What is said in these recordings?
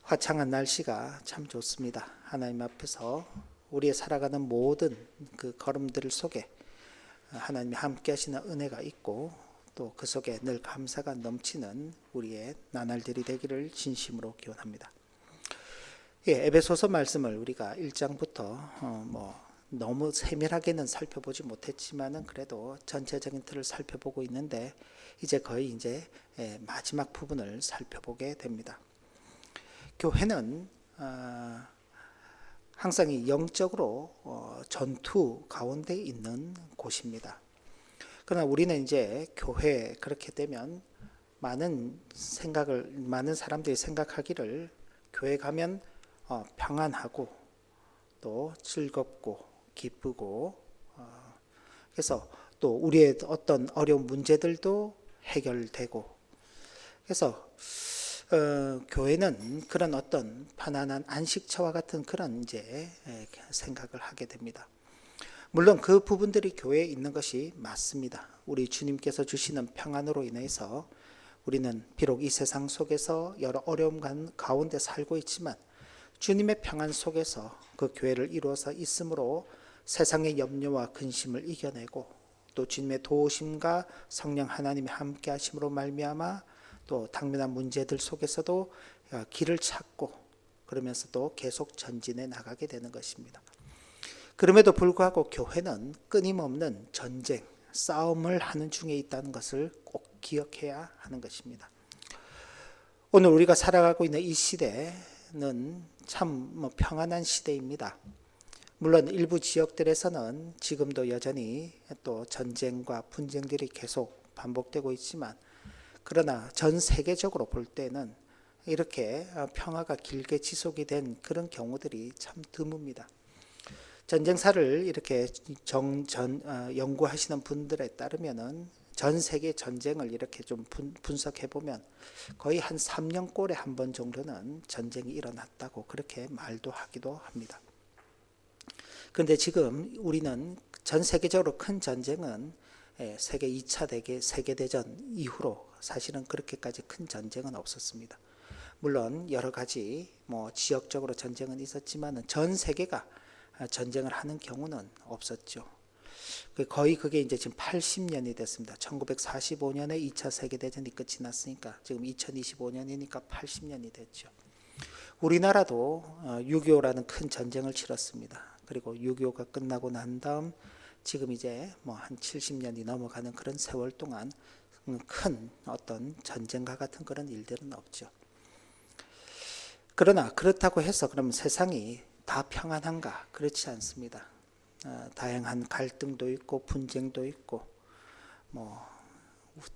화창한 날씨가 참 좋습니다. 하나님 앞에서 우리의 살아가는 모든 그 걸음들 속에 하나님이 함께 하시는 은혜가 있고 또 그 속에 늘 감사가 넘치는 우리의 나날들이 되기를 진심으로 기원합니다. 에베소서 말씀을 우리가 1장부터 너무 세밀하게는 살펴보지 못했지만은 그래도 전체적인 틀을 살펴보고 있는데 이제 거의 마지막 부분을 살펴보게 됩니다. 교회는 항상 영적으로 전투 가운데 있는 곳입니다. 그러나 우리는 이제 교회 그렇게 되면 많은 사람들이 생각하기를 교회 가면 평안하고 또 즐겁고 기쁘고 그래서 또 우리의 어떤 어려운 문제들도 해결되고 그래서 교회는 그런 어떤 편안한 안식처와 같은 그런 생각을 하게 됩니다. 물론 그 부분들이 교회에 있는 것이 맞습니다. 우리 주님께서 주시는 평안으로 인해서 우리는 비록 이 세상 속에서 여러 어려움 가운데 살고 있지만 주님의 평안 속에서 그 교회를 이루어서 있으므로 세상의 염려와 근심을 이겨내고 또 주님의 도우심과 성령 하나님의 함께 하심으로 말미암아 또 당면한 문제들 속에서도 길을 찾고 그러면서도 계속 전진해 나가게 되는 것입니다. 그럼에도 불구하고 교회는 끊임없는 전쟁, 싸움을 하는 중에 있다는 것을 꼭 기억해야 하는 것입니다. 오늘 우리가 살아가고 있는 이 시대는 참 평안한 시대입니다. 물론 일부 지역들에서는 지금도 여전히 또 전쟁과 분쟁들이 계속 반복되고 있지만 그러나 전 세계적으로 볼 때는 이렇게 평화가 길게 지속이 된 그런 경우들이 참 드뭅니다. 전쟁사를 이렇게 연구하시는 분들에 따르면은 전 세계 전쟁을 이렇게 좀 분석해 보면 거의 한 3년꼴에 한 번 정도는 전쟁이 일어났다고 그렇게 말도 하기도 합니다. 그런데 지금 우리는 전 세계적으로 큰 전쟁은 세계 2차 세계대전 이후로 사실은 그렇게까지 큰 전쟁은 없었습니다. 물론 여러 가지 지역적으로 전쟁은 있었지만 전 세계가 전쟁을 하는 경우는 없었죠. 거의 그게 이제 지금 80년이 됐습니다. 1945년에 2차 세계대전이 끝이 났으니까 지금 2025년이니까 80년이 됐죠. 우리나라도 6.25라는 큰 전쟁을 치렀습니다. 그리고 6.25가 끝나고 난 다음 지금 이제 한 70년이 넘어가는 그런 세월 동안 큰 어떤 전쟁과 같은 그런 일들은 없죠. 그러나 그렇다고 해서 그럼 세상이 다 평안한가? 그렇지 않습니다. 다양한 갈등도 있고 분쟁도 있고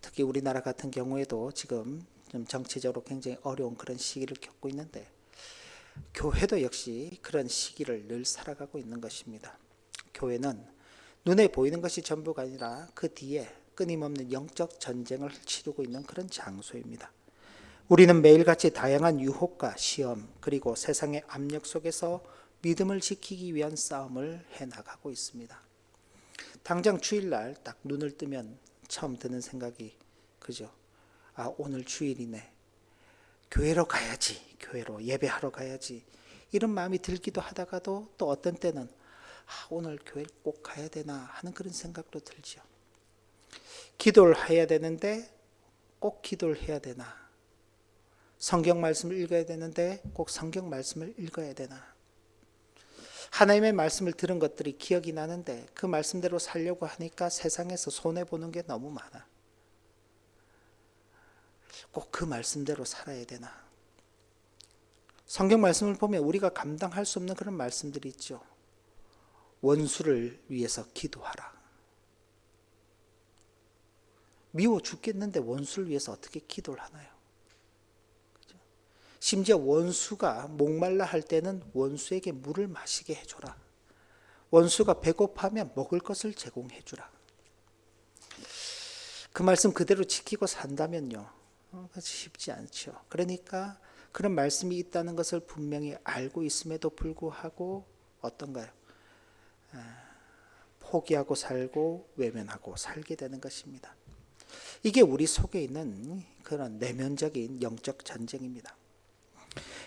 특히 우리나라 같은 경우에도 지금 좀 정치적으로 굉장히 어려운 그런 시기를 겪고 있는데 교회도 역시 그런 시기를 늘 살아가고 있는 것입니다. 교회는 눈에 보이는 것이 전부가 아니라 그 뒤에 끊임없는 영적 전쟁을 치르고 있는 그런 장소입니다. 우리는 매일같이 다양한 유혹과 시험 그리고 세상의 압력 속에서 믿음을 지키기 위한 싸움을 해나가고 있습니다. 당장 주일날 딱 눈을 뜨면 처음 드는 생각이 그죠? 오늘 주일이네. 교회로 가야지. 교회로 예배하러 가야지. 이런 마음이 들기도 하다가도 또 어떤 때는 오늘 교회를 꼭 가야 되나 하는 그런 생각도 들죠. 기도를 해야 되는데 꼭 기도를 해야 되나? 성경 말씀을 읽어야 되는데 꼭 성경 말씀을 읽어야 되나? 하나님의 말씀을 들은 것들이 기억이 나는데 그 말씀대로 살려고 하니까 세상에서 손해보는 게 너무 많아. 꼭 그 말씀대로 살아야 되나? 성경 말씀을 보면 우리가 감당할 수 없는 그런 말씀들이 있죠. 원수를 위해서 기도하라. 미워 죽겠는데 원수를 위해서 어떻게 기도를 하나요? 심지어 원수가 목말라 할 때는 원수에게 물을 마시게 해줘라. 원수가 배고파면 먹을 것을 제공해 주라. 그 말씀 그대로 지키고 산다면요. 쉽지 않죠. 그러니까 그런 말씀이 있다는 것을 분명히 알고 있음에도 불구하고 어떤가요? 포기하고 살고 외면하고 살게 되는 것입니다. 이게 우리 속에 있는 그런 내면적인 영적 전쟁입니다.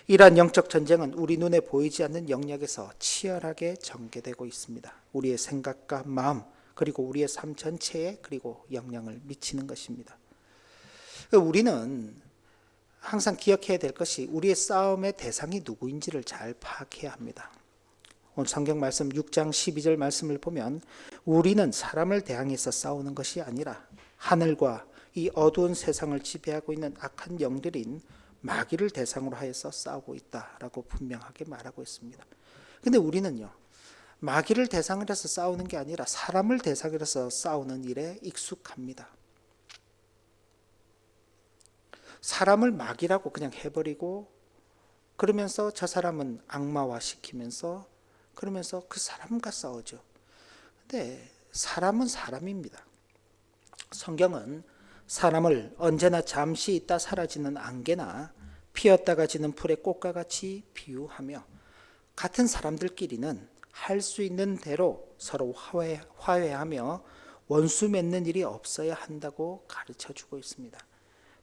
이러한 영적 전쟁은 우리 눈에 보이지 않는 영역에서 치열하게 전개되고 있습니다. 우리의 생각과 마음, 그리고 우리의 삶 전체에 그리고 영향을 미치는 것입니다. 우리는 항상 기억해야 될 것이 우리의 싸움의 대상이 누구인지를 잘 파악해야 합니다. 오늘 성경 말씀 6장 12절 말씀을 보면 우리는 사람을 대항해서 싸우는 것이 아니라 하늘과 이 어두운 세상을 지배하고 있는 악한 영들인 마귀를 대상으로 하여서 싸우고 있다라고 분명하게 말하고 있습니다. 근데 우리는요, 마귀를 대상으로 해서 싸우는 게 아니라 사람을 대상으로 해서 싸우는 일에 익숙합니다. 사람을 마귀라고 그냥 해버리고 그러면서 저 사람은 악마화 시키면서 그러면서 그 사람과 싸우죠. 근데 사람은 사람입니다. 성경은 사람을 언제나 잠시 있다 사라지는 안개나 피었다가 지는 풀의 꽃과 같이 비유하며 같은 사람들끼리는 할 수 있는 대로 서로 화해하며 원수 맺는 일이 없어야 한다고 가르쳐 주고 있습니다.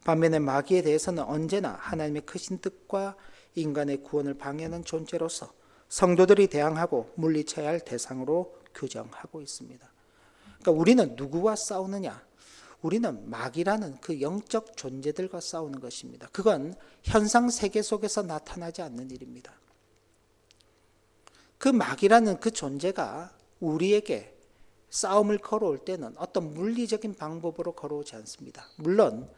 반면에 마귀에 대해서는 언제나 하나님의 크신 뜻과 인간의 구원을 방해하는 존재로서 성도들이 대항하고 물리쳐야 할 대상으로 규정하고 있습니다. 그러니까 우리는 누구와 싸우느냐? 우리는 마귀라는 그 영적 존재들과 싸우는 것입니다. 그건 현상 세계 속에서 나타나지 않는 일입니다. 그 마귀라는 그 존재가 우리에게 싸움을 걸어올 때는 어떤 물리적인 방법으로 걸어오지 않습니다. 물론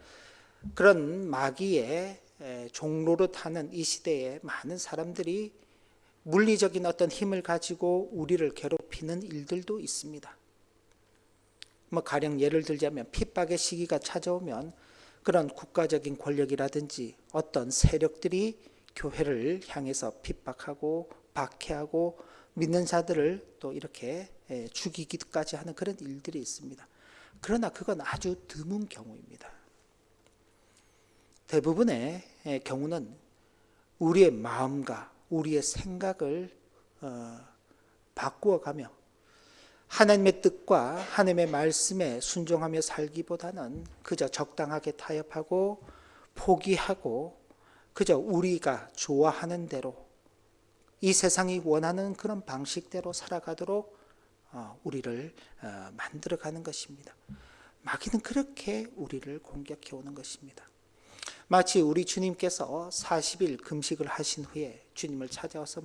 그런 마귀의 종로로 타는 이 시대에 많은 사람들이 물리적인 어떤 힘을 가지고 우리를 괴롭히는 일들도 있습니다. 가령 예를 들자면 핍박의 시기가 찾아오면 그런 국가적인 권력이라든지 어떤 세력들이 교회를 향해서 핍박하고 박해하고 믿는 자들을 또 이렇게 죽이기까지 하는 그런 일들이 있습니다. 그러나 그건 아주 드문 경우입니다. 대부분의 경우는 우리의 마음과 우리의 생각을 바꾸어가며 하나님의 뜻과 하나님의 말씀에 순종하며 살기보다는 그저 적당하게 타협하고 포기하고 그저 우리가 좋아하는 대로 이 세상이 원하는 그런 방식대로 살아가도록 우리를 만들어가는 것입니다. 마귀는 그렇게 우리를 공격해 오는 것입니다. 마치 우리 주님께서 40일 금식을 하신 후에 주님을 찾아와서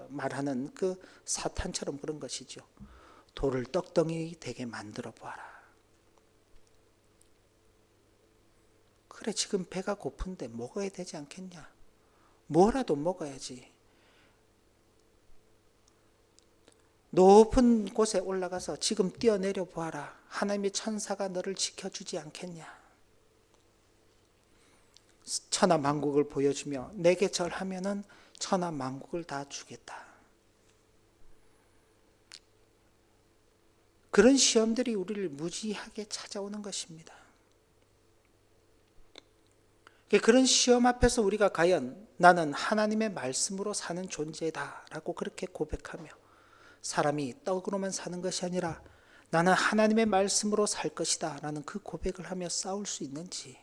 말하는 그 사탄처럼 그런 것이죠. 돌을 떡덩이 되게 만들어 보아라. 그래, 지금 배가 고픈데 먹어야 되지 않겠냐? 뭐라도 먹어야지. 높은 곳에 올라가서 지금 뛰어내려 보아라. 하나님의 천사가 너를 지켜주지 않겠냐? 천하만국을 보여주며 내게 절하면은 천하만국을 다 주겠다. 그런 시험들이 우리를 무지하게 찾아오는 것입니다. 그런 시험 앞에서 우리가 과연 나는 하나님의 말씀으로 사는 존재다라고 그렇게 고백하며 사람이 떡으로만 사는 것이 아니라 나는 하나님의 말씀으로 살 것이다 라는 그 고백을 하며 싸울 수 있는지,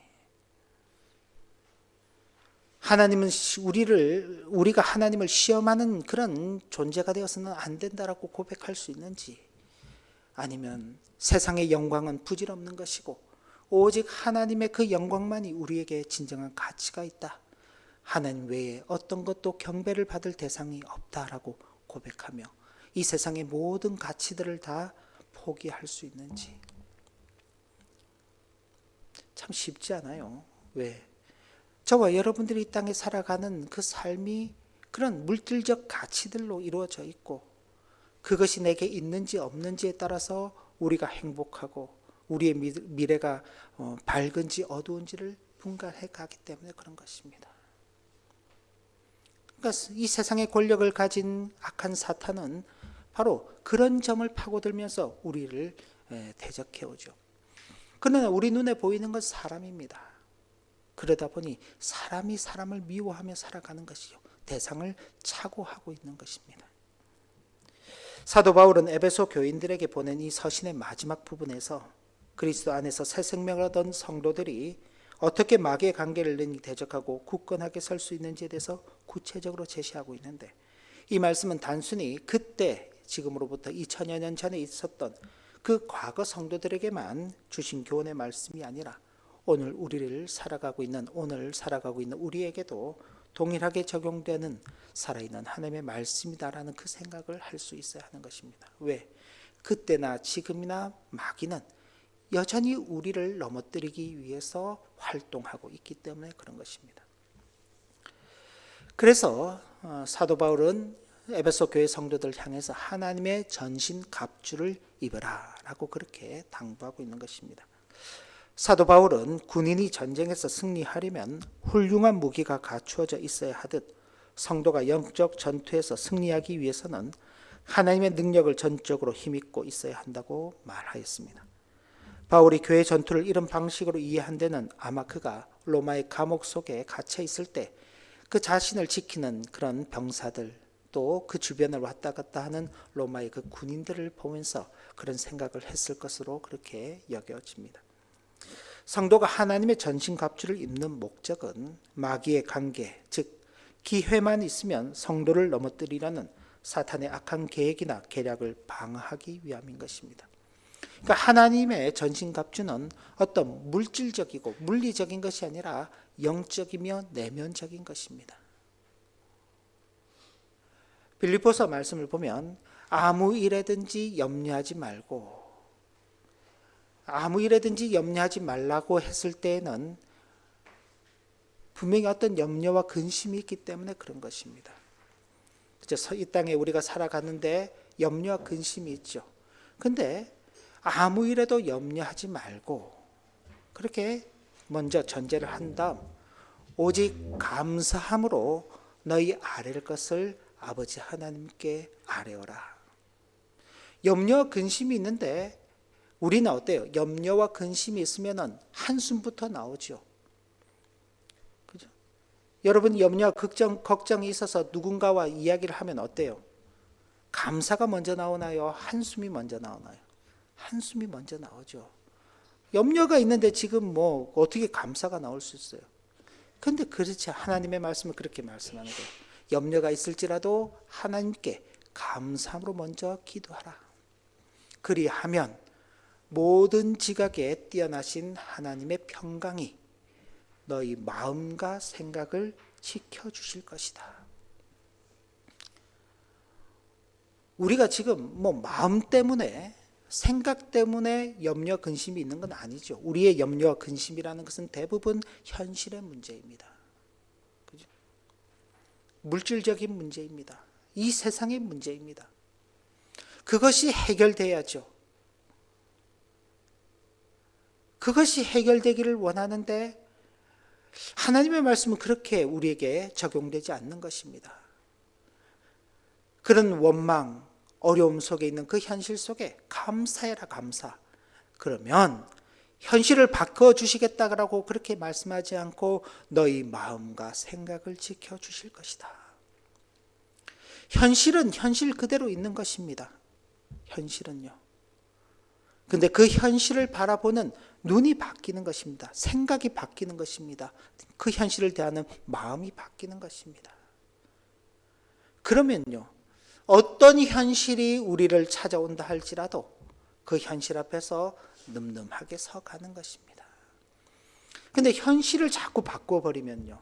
하나님은 우리가 하나님을 시험하는 그런 존재가 되어서는 안 된다라고 고백할 수 있는지, 아니면 세상의 영광은 부질없는 것이고 오직 하나님의 그 영광만이 우리에게 진정한 가치가 있다, 하나님 외에 어떤 것도 경배를 받을 대상이 없다라고 고백하며 이 세상의 모든 가치들을 다 포기할 수 있는지. 참 쉽지 않아요. 왜? 저와 여러분들이 이 땅에 살아가는 그 삶이 그런 물질적 가치들로 이루어져 있고 그것이 내게 있는지 없는지에 따라서 우리가 행복하고 우리의 미래가 밝은지 어두운지를 분간해 가기 때문에 그런 것입니다. 그러니까 이 세상의 권력을 가진 악한 사탄은 바로 그런 점을 파고들면서 우리를 대적해 오죠. 그러나 우리 눈에 보이는 건 사람입니다. 그러다 보니 사람이 사람을 미워하며 살아가는 것이요, 대상을 착오하고 있는 것입니다. 사도 바울은 에베소 교인들에게 보낸 이 서신의 마지막 부분에서 그리스도 안에서 새 생명을 얻은 성도들이 어떻게 마귀의 관계를 대적하고 굳건하게 설 수 있는지에 대해서 구체적으로 제시하고 있는데, 이 말씀은 단순히 그때 지금으로부터 2000여 년 전에 있었던 그 과거 성도들에게만 주신 교훈의 말씀이 아니라 오늘 살아가고 있는 우리에게도 동일하게 적용되는 살아있는 하나님의 말씀이다라는 그 생각을 할 수 있어야 하는 것입니다. 왜? 그때나 지금이나 마귀는 여전히 우리를 넘어뜨리기 위해서 활동하고 있기 때문에 그런 것입니다. 그래서 사도 바울은 에베소 교회 성도들 향해서 하나님의 전신 갑주를 입으라 라고 그렇게 당부하고 있는 것입니다. 사도 바울은 군인이 전쟁에서 승리하려면 훌륭한 무기가 갖추어져 있어야 하듯 성도가 영적 전투에서 승리하기 위해서는 하나님의 능력을 전적으로 힘입고 있어야 한다고 말하였습니다. 바울이 교회 전투를 이런 방식으로 이해한 데는 아마 그가 로마의 감옥 속에 갇혀 있을 때 그 자신을 지키는 그런 병사들, 또 그 주변을 왔다 갔다 하는 로마의 그 군인들을 보면서 그런 생각을 했을 것으로 그렇게 여겨집니다. 성도가 하나님의 전신갑주를 입는 목적은 마귀의 관계, 즉 기회만 있으면 성도를 넘어뜨리려는 사탄의 악한 계획이나 계략을 방어하기 위함인 것입니다. 그러니까 하나님의 전신갑주는 어떤 물질적이고 물리적인 것이 아니라 영적이며 내면적인 것입니다. 빌립보서 말씀을 보면 아무 일에든지 염려하지 말라고 했을 때에는 분명히 어떤 염려와 근심이 있기 때문에 그런 것입니다. 그렇죠? 이 땅에 우리가 살아가는데 염려와 근심이 있죠. 근데 아무 일에도 염려하지 말고 그렇게 먼저 전제를 한 다음 오직 감사함으로 너희 아랠 것을 아버지 하나님께 아뢰어라. 염려와 근심이 있는데 우리는 어때요? 염려와 근심이 있으면 한숨부터 나오죠. 그죠? 여러분 염려와 걱정이 있어서 누군가와 이야기를 하면 어때요? 감사가 먼저 나오나요? 한숨이 먼저 나오나요? 한숨이 먼저 나오죠. 염려가 있는데 지금 뭐 어떻게 감사가 나올 수 있어요? 그런데 그렇지, 하나님의 말씀은 그렇게 말씀하는 거예요. 염려가 있을지라도 하나님께 감사함으로 먼저 기도하라. 그리하면 모든 지각에 뛰어나신 하나님의 평강이 너희 마음과 생각을 지켜주실 것이다. 우리가 지금 뭐 마음 때문에 생각 때문에 염려 근심이 있는 건 아니죠. 우리의 염려와 근심이라는 것은 대부분 현실의 문제입니다. 그죠? 물질적인 문제입니다. 이 세상의 문제입니다. 그것이 해결돼야죠. 그것이 해결되기를 원하는데 하나님의 말씀은 그렇게 우리에게 적용되지 않는 것입니다. 그런 원망, 어려움 속에 있는 그 현실 속에 감사해라, 감사. 그러면 현실을 바꿔주시겠다라고 그렇게 말씀하지 않고 너희 마음과 생각을 지켜주실 것이다. 현실은 현실 그대로 있는 것입니다. 현실은요. 근데 그 현실을 바라보는 눈이 바뀌는 것입니다. 생각이 바뀌는 것입니다. 그 현실을 대하는 마음이 바뀌는 것입니다. 그러면요, 어떤 현실이 우리를 찾아온다 할지라도 그 현실 앞에서 늠름하게 서가는 것입니다. 근데 현실을 자꾸 바꿔버리면요,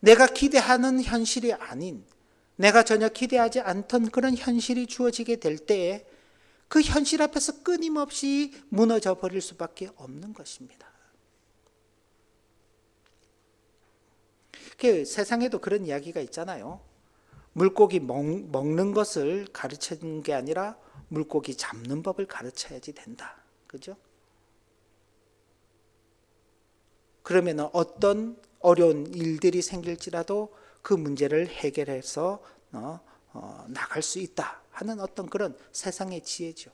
내가 기대하는 현실이 아닌, 내가 전혀 기대하지 않던 그런 현실이 주어지게 될 때에 그 현실 앞에서 끊임없이 무너져 버릴 수밖에 없는 것입니다. 세상에도 그런 이야기가 있잖아요. 물고기 먹는 것을 가르치는 게 아니라 물고기 잡는 법을 가르쳐야지 된다. 그죠? 그러면 어떤 어려운 일들이 생길지라도 그 문제를 해결해서 나갈 수 있다 하는 어떤 그런 세상의 지혜죠.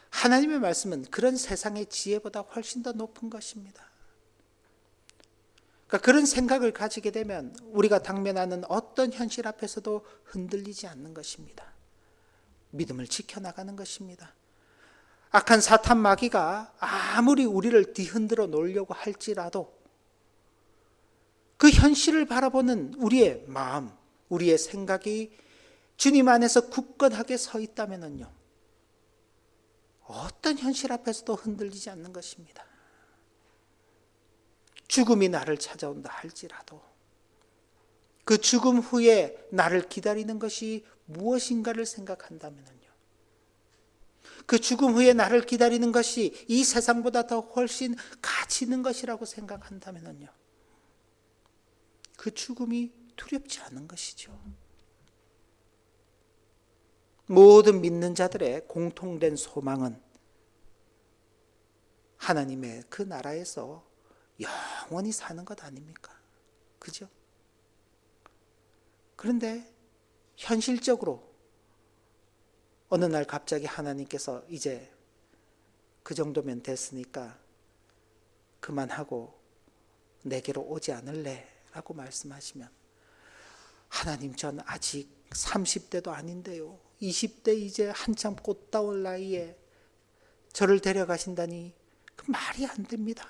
하나님의 말씀은 그런 세상의 지혜보다 훨씬 더 높은 것입니다. 그러니까 그런 생각을 가지게 되면 우리가 당면하는 어떤 현실 앞에서도 흔들리지 않는 것입니다. 믿음을 지켜나가는 것입니다. 악한 사탄 마귀가 아무리 우리를 뒤흔들어 놓으려고 할지라도 그 현실을 바라보는 우리의 마음, 우리의 생각이 주님 안에서 굳건하게 서 있다면요, 어떤 현실 앞에서도 흔들리지 않는 것입니다. 죽음이 나를 찾아온다 할지라도 그 죽음 후에 나를 기다리는 것이 무엇인가를 생각한다면요, 그 죽음 후에 나를 기다리는 것이 이 세상보다 더 훨씬 가치 있는 것이라고 생각한다면요, 그 죽음이 두렵지 않은 것이죠. 모든 믿는 자들의 공통된 소망은 하나님의 그 나라에서 영원히 사는 것 아닙니까? 그죠? 그런데 현실적으로 어느 날 갑자기 하나님께서 이제 그 정도면 됐으니까 그만하고 내게로 오지 않을래? 라고 말씀하시면, 하나님, 전 아직 30대도 아닌데요, 20대 이제 한참 꽃다울 나이에 저를 데려가신다니 그 말이 안 됩니다.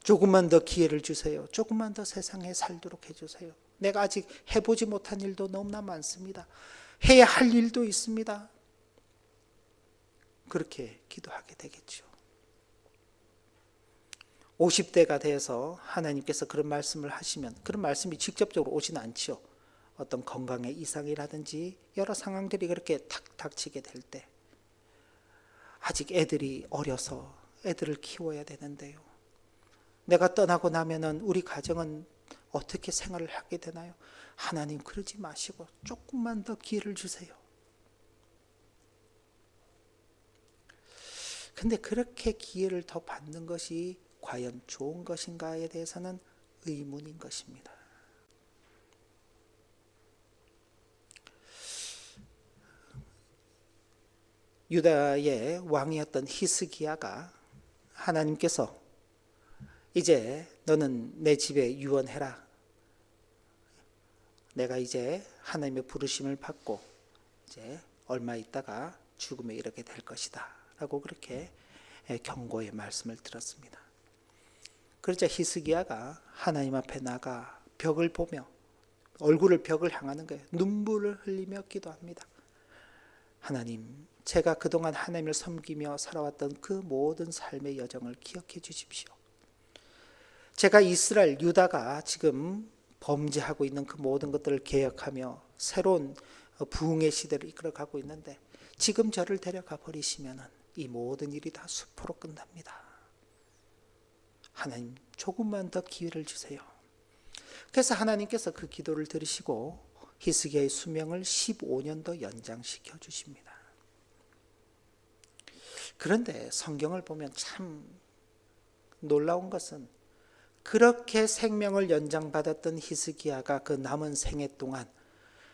조금만 더 기회를 주세요. 조금만 더 세상에 살도록 해주세요. 내가 아직 해보지 못한 일도 너무나 많습니다. 해야 할 일도 있습니다. 그렇게 기도하게 되겠죠. 50대가 돼서 하나님께서 그런 말씀을 하시면, 그런 말씀이 직접적으로 오지는 않죠. 어떤 건강의 이상이라든지 여러 상황들이 그렇게 탁 닥치게 될 때, 아직 애들이 어려서 애들을 키워야 되는데요, 내가 떠나고 나면은 우리 가정은 어떻게 생활을 하게 되나요? 하나님, 그러지 마시고 조금만 더 기회를 주세요. 근데 그렇게 기회를 더 받는 것이 과연 좋은 것인가에 대해서는 의문인 것입니다. 유다의 왕이었던 히스기야가 하나님께서 이제 너는 내 집에 유언해라. 내가 이제 하나님의 부르심을 받고 이제 얼마 있다가 죽음에 이르게 될 것이다 라고 그렇게 경고의 말씀을 들었습니다. 그러자 히스기야가 하나님 앞에 나가 벽을 보며 얼굴을 벽을 향하는 거예요. 눈물을 흘리며 기도합니다. 하나님, 제가 그동안 하나님을 섬기며 살아왔던 그 모든 삶의 여정을 기억해 주십시오. 제가 이스라엘 유다가 지금 범죄하고 있는 그 모든 것들을 개혁하며 새로운 부흥의 시대를 이끌어가고 있는데, 지금 저를 데려가 버리시면 이 모든 일이 다 수포로 끝납니다. 하나님, 조금만 더 기회를 주세요. 그래서 하나님께서 그 기도를 들으시고 히스기야의 수명을 15년 더 연장시켜 주십니다. 그런데 성경을 보면 참 놀라운 것은, 그렇게 생명을 연장받았던 히스기야가 그 남은 생애 동안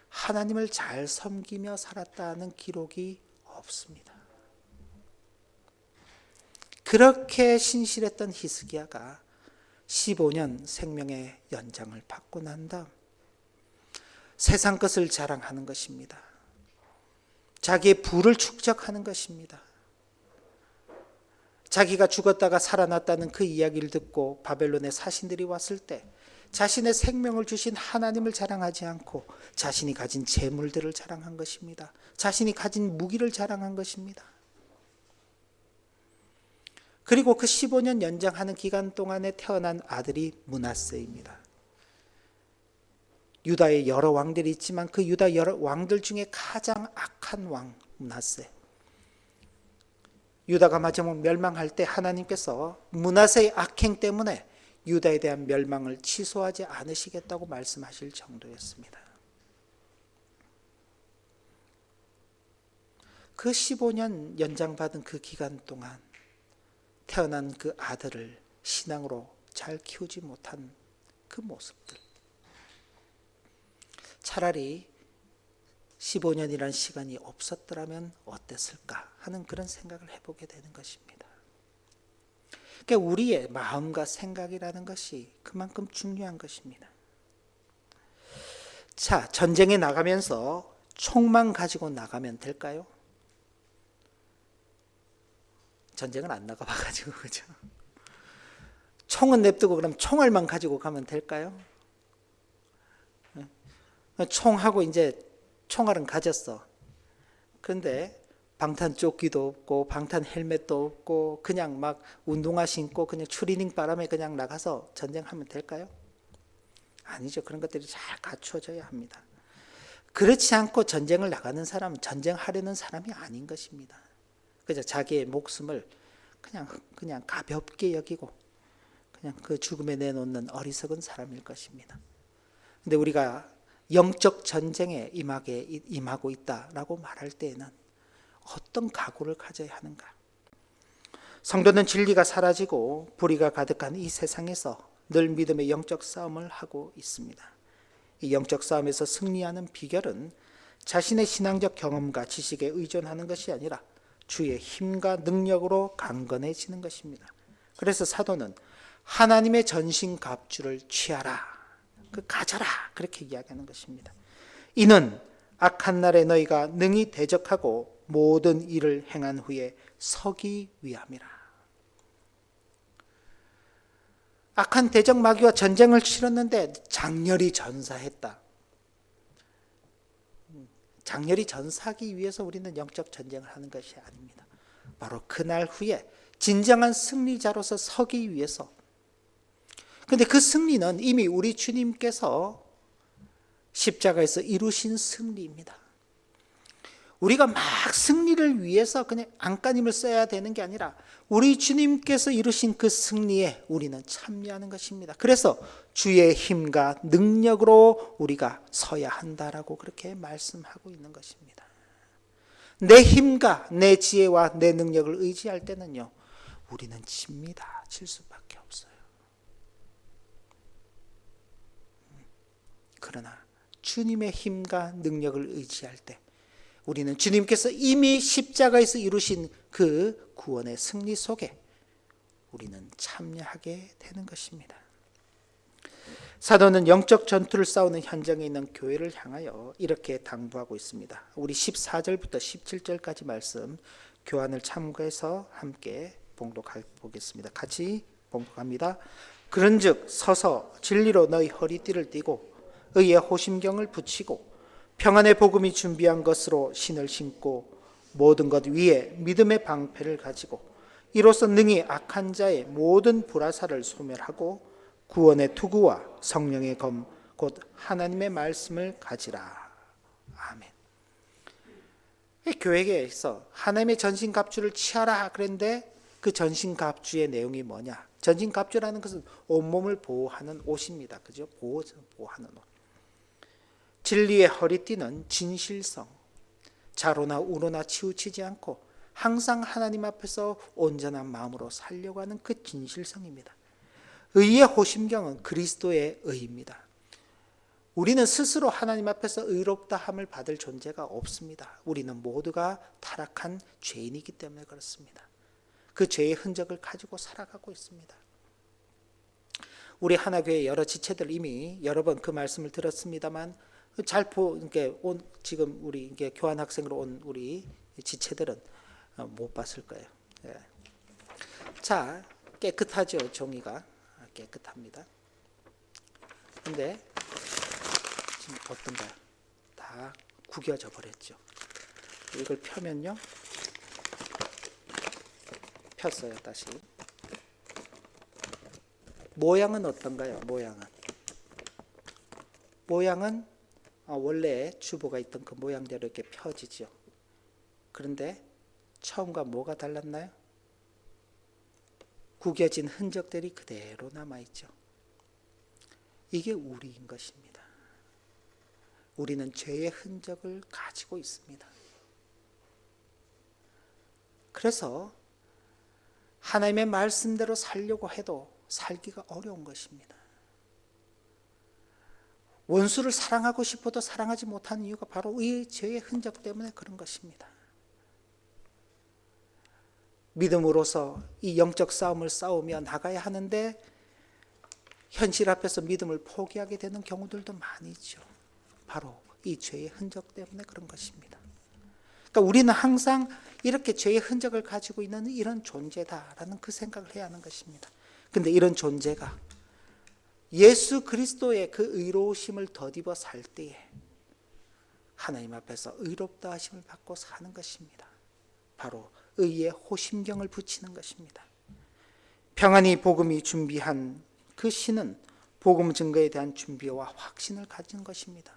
하나님을 잘 섬기며 살았다는 기록이 없습니다. 그렇게 신실했던 히스기야가 15년 생명의 연장을 받고 난 다음 세상 것을 자랑하는 것입니다. 자기의 부를 축적하는 것입니다. 자기가 죽었다가 살아났다는 그 이야기를 듣고 바벨론의 사신들이 왔을 때 자신의 생명을 주신 하나님을 자랑하지 않고 자신이 가진 재물들을 자랑한 것입니다. 자신이 가진 무기를 자랑한 것입니다. 그리고 그 15년 연장하는 기간 동안에 태어난 아들이 므낫세입니다. 유다의 여러 왕들이 있지만 그 유다 여러 왕들 중에 가장 악한 왕 므낫세. 유다가 마지막 멸망할 때 하나님께서 므낫세의 악행 때문에 유다에 대한 멸망을 취소하지 않으시겠다고 말씀하실 정도였습니다. 그 15년 연장받은 그 기간 동안 태어난 그 아들을 신앙으로 잘 키우지 못한 그 모습들, 차라리 15년이란 시간이 없었더라면 어땠을까 하는 그런 생각을 해보게 되는 것입니다. 그러니까 우리의 마음과 생각이라는 것이 그만큼 중요한 것입니다. 자, 전쟁에 나가면서 총만 가지고 나가면 될까요? 전쟁을 안 나가봐가지고 그죠? 총은 냅두고 그럼 총알만 가지고 가면 될까요? 총하고 이제 총알은 가졌어. 그런데 방탄 조끼도 없고 방탄 헬멧도 없고 그냥 막 운동화 신고 그냥 추리닝 바람에 그냥 나가서 전쟁하면 될까요? 아니죠. 그런 것들이 잘 갖춰져야 합니다. 그렇지 않고 전쟁을 나가는 사람은 전쟁하려는 사람이 아닌 것입니다. 그저 자기의 목숨을 그냥 가볍게 여기고 그냥 그 죽음에 내놓는 어리석은 사람일 것입니다. 근데 우리가 영적 전쟁에 임하고 있다라고 말할 때에는 어떤 각오를 가져야 하는가? 성도는 진리가 사라지고 불의가 가득한 이 세상에서 늘 믿음의 영적 싸움을 하고 있습니다. 이 영적 싸움에서 승리하는 비결은 자신의 신앙적 경험과 지식에 의존하는 것이 아니라 주의 힘과 능력으로 강건해지는 것입니다. 그래서 사도는 하나님의 전신갑주를 취하라, 가져라 그렇게 이야기하는 것입니다. 이는 악한 날에 너희가 능히 대적하고 모든 일을 행한 후에 서기 위함이라. 악한 대적 마귀와 전쟁을 치렀는데 장렬히 전사했다. 장렬히 전사하기 위해서 우리는 영적 전쟁을 하는 것이 아닙니다. 바로 그날 후에 진정한 승리자로서 서기 위해서. 그런데 그 승리는 이미 우리 주님께서 십자가에서 이루신 승리입니다. 우리가 막 승리를 위해서 그냥 안간힘을 써야 되는 게 아니라 우리 주님께서 이루신 그 승리에 우리는 참여하는 것입니다. 그래서 주의 힘과 능력으로 우리가 서야 한다라고 그렇게 말씀하고 있는 것입니다. 내 힘과 내 지혜와 내 능력을 의지할 때는요, 우리는 집니다. 질 수밖에 없어요. 그러나 주님의 힘과 능력을 의지할 때 우리는 주님께서 이미 십자가에서 이루신 그 구원의 승리 속에 우리는 참여하게 되는 것입니다. 사도는 영적 전투를 싸우는 현장에 있는 교회를 향하여 이렇게 당부하고 있습니다. 우리 14절부터 17절까지 말씀 교환을 참고해서 함께 봉독해 보겠습니다. 같이 봉독합니다. 그런즉 서서 진리로 너희 허리띠를 띠고 의의 호심경을 붙이고 평안의 복음이 준비한 것으로 신을 신고 모든 것 위에 믿음의 방패를 가지고 이로써 능히 악한 자의 모든 불화살을 소멸하고 구원의 투구와 성령의 검 곧 하나님의 말씀을 가지라. 아멘. 교회에서 하나님의 전신갑주를 취하라 그랬는데 그 전신갑주의 내용이 뭐냐? 전신갑주라는 것은 온몸을 보호하는 옷입니다. 그죠? 보호하는 옷. 진리의 허리띠는 진실성, 자로나 우로나 치우치지 않고 항상 하나님 앞에서 온전한 마음으로 살려고 하는 그 진실성입니다. 의의 호심경은 그리스도의 의입니다. 우리는 스스로 하나님 앞에서 의롭다 함을 받을 존재가 없습니다. 우리는 모두가 타락한 죄인이기 때문에 그렇습니다. 그 죄의 흔적을 가지고 살아가고 있습니다. 우리 하나교회 여러 지체들 이미 여러 번 그 말씀을 들었습니다만 지금 우리 이게 교환 학생으로 온 우리 지체들은 못 봤을 거예요. 예. 자, 깨끗하죠. 종이가 깨끗합니다. 근데 지금 어떤가요? 다 구겨져 버렸죠. 이걸 펴면요, 폈어요. 다시 모양은 어떤가요? 모양은 원래 주보가 있던 그 모양대로 이렇게 펴지죠. 그런데 처음과 뭐가 달랐나요? 구겨진 흔적들이 그대로 남아있죠. 이게 우리인 것입니다. 우리는 죄의 흔적을 가지고 있습니다. 그래서 하나님의 말씀대로 살려고 해도 살기가 어려운 것입니다. 원수를 사랑하고 싶어도 사랑하지 못하는 이유가 바로 이 죄의 흔적 때문에 그런 것입니다. 믿음으로서 이 영적 싸움을 싸우며 나가야 하는데 현실 앞에서 믿음을 포기하게 되는 경우들도 많이 있죠. 바로 이 죄의 흔적 때문에 그런 것입니다. 그러니까 우리는 항상 이렇게 죄의 흔적을 가지고 있는 이런 존재다라는 그 생각을 해야 하는 것입니다. 근데 이런 존재가 예수 그리스도의 그 의로우심을 덧입어 살 때에 하나님 앞에서 의롭다 하심을 받고 사는 것입니다. 바로 의의 호심경을 붙이는 것입니다. 평안히 복음이 준비한 그 신은 복음 증거에 대한 준비와 확신을 가진 것입니다.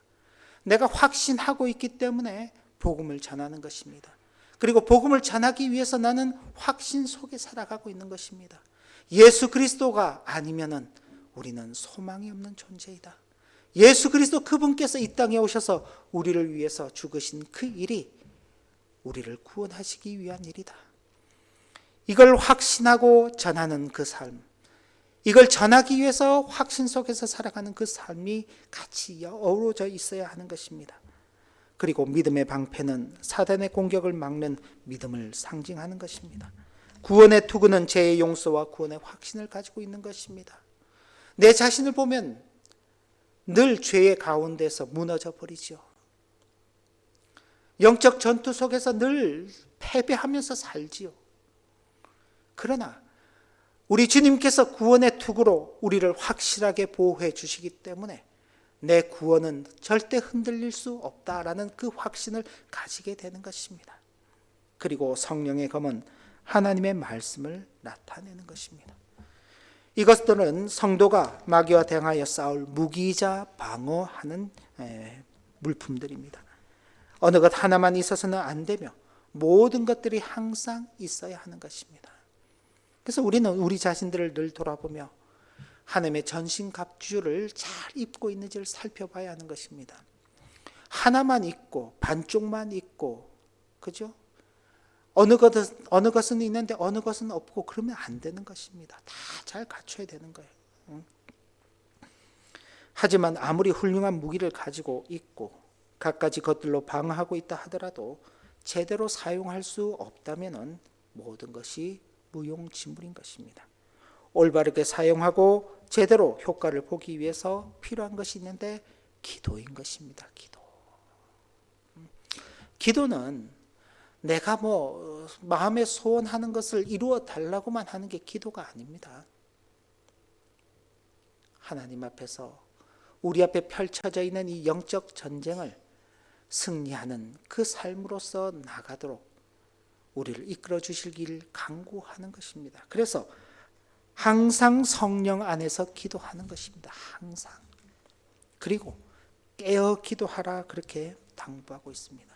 내가 확신하고 있기 때문에 복음을 전하는 것입니다. 그리고 복음을 전하기 위해서 나는 확신 속에 살아가고 있는 것입니다. 예수 그리스도가 아니면은 우리는 소망이 없는 존재이다. 예수 그리스도 그분께서 이 땅에 오셔서 우리를 위해서 죽으신 그 일이 우리를 구원하시기 위한 일이다. 이걸 확신하고 전하는 그 삶, 이걸 전하기 위해서 확신 속에서 살아가는 그 삶이 같이 어우러져 있어야 하는 것입니다. 그리고 믿음의 방패는 사단의 공격을 막는 믿음을 상징하는 것입니다. 구원의 투구는 죄의 용서와 구원의 확신을 가지고 있는 것입니다. 내 자신을 보면 늘 죄의 가운데서 무너져 버리죠. 영적 전투 속에서 늘 패배하면서 살지요. 그러나 우리 주님께서 구원의 투구로 우리를 확실하게 보호해 주시기 때문에 내 구원은 절대 흔들릴 수 없다라는 그 확신을 가지게 되는 것입니다. 그리고 성령의 검은 하나님의 말씀을 나타내는 것입니다. 이것들은 성도가 마귀와 대항하여 싸울 무기이자 방어하는 물품들입니다. 어느 것 하나만 있어서는 안 되며 모든 것들이 항상 있어야 하는 것입니다. 그래서 우리는 우리 자신들을 늘 돌아보며 하나님의 전신갑주를 잘 입고 있는지를 살펴봐야 하는 것입니다. 하나만 입고 반쪽만 입고, 그죠? 어느 것은 있는데 어느 것은 없고 그러면 안 되는 것입니다. 다 잘 갖춰야 되는 거예요. 하지만 아무리 훌륭한 무기를 가지고 있고 갖가지 것들로 방어하고 있다 하더라도 제대로 사용할 수 없다면 모든 것이 무용지물인 것입니다. 올바르게 사용하고 제대로 효과를 보기 위해서 필요한 것이 있는데 기도인 것입니다. 기도는 내가 마음에 소원하는 것을 이루어 달라고만 하는 게 기도가 아닙니다. 하나님 앞에서 우리 앞에 펼쳐져 있는 이 영적 전쟁을 승리하는 그 삶으로서 나가도록 우리를 이끌어 주실 길 간구하는 것입니다. 그래서 항상 성령 안에서 기도하는 것입니다. 항상. 그리고 깨어 기도하라 그렇게 당부하고 있습니다.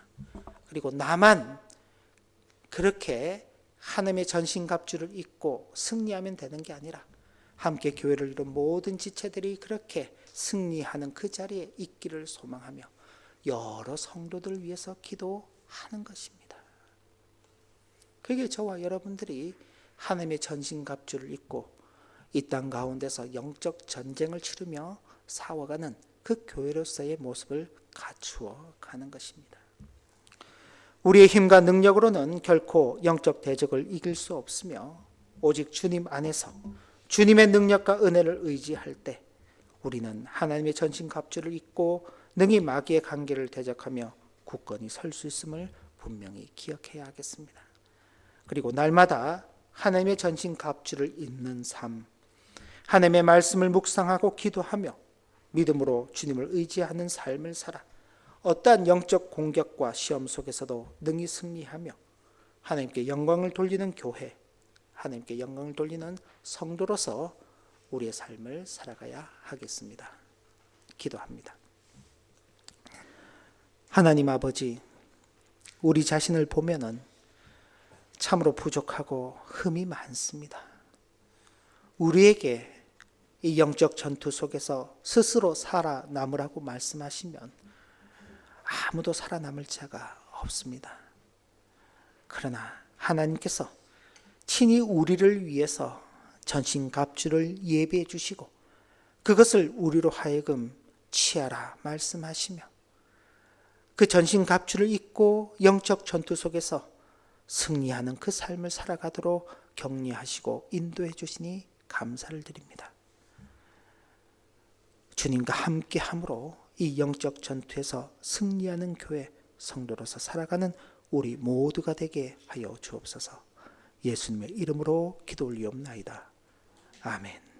그리고 나만 그렇게 하나님의 전신갑주를 입고 승리하면 되는 게 아니라 함께 교회를 이룬 모든 지체들이 그렇게 승리하는 그 자리에 있기를 소망하며 여러 성도들 위해서 기도하는 것입니다. 그게 저와 여러분들이 하나님의 전신갑주를 입고 이 땅 가운데서 영적 전쟁을 치르며 싸워가는 그 교회로서의 모습을 갖추어 가는 것입니다. 우리의 힘과 능력으로는 결코 영적 대적을 이길 수 없으며 오직 주님 안에서 주님의 능력과 은혜를 의지할 때 우리는 하나님의 전신갑주를 입고 능히 마귀의 관계를 대적하며 굳건히 설 수 있음을 분명히 기억해야 하겠습니다. 그리고 날마다 하나님의 전신갑주를 입는 삶, 하나님의 말씀을 묵상하고 기도하며 믿음으로 주님을 의지하는 삶을 살아 어떠한 영적 공격과 시험 속에서도 능히 승리하며 하나님께 영광을 돌리는 교회, 하나님께 영광을 돌리는 성도로서 우리의 삶을 살아가야 하겠습니다. 기도합니다. 하나님 아버지, 우리 자신을 보면은 참으로 부족하고 흠이 많습니다. 우리에게 이 영적 전투 속에서 스스로 살아남으라고 말씀하시면 아무도 살아남을 자가 없습니다. 그러나 하나님께서 친히 우리를 위해서 전신갑주를 예비해 주시고 그것을 우리로 하여금 취하라 말씀하시며 그 전신갑주를 입고 영적 전투 속에서 승리하는 그 삶을 살아가도록 격려하시고 인도해 주시니 감사를 드립니다. 주님과 함께함으로 이 영적 전투에서 승리하는 교회 성도로서 살아가는 우리 모두가 되게 하여 주옵소서. 예수님의 이름으로 기도 올리옵나이다. 아멘.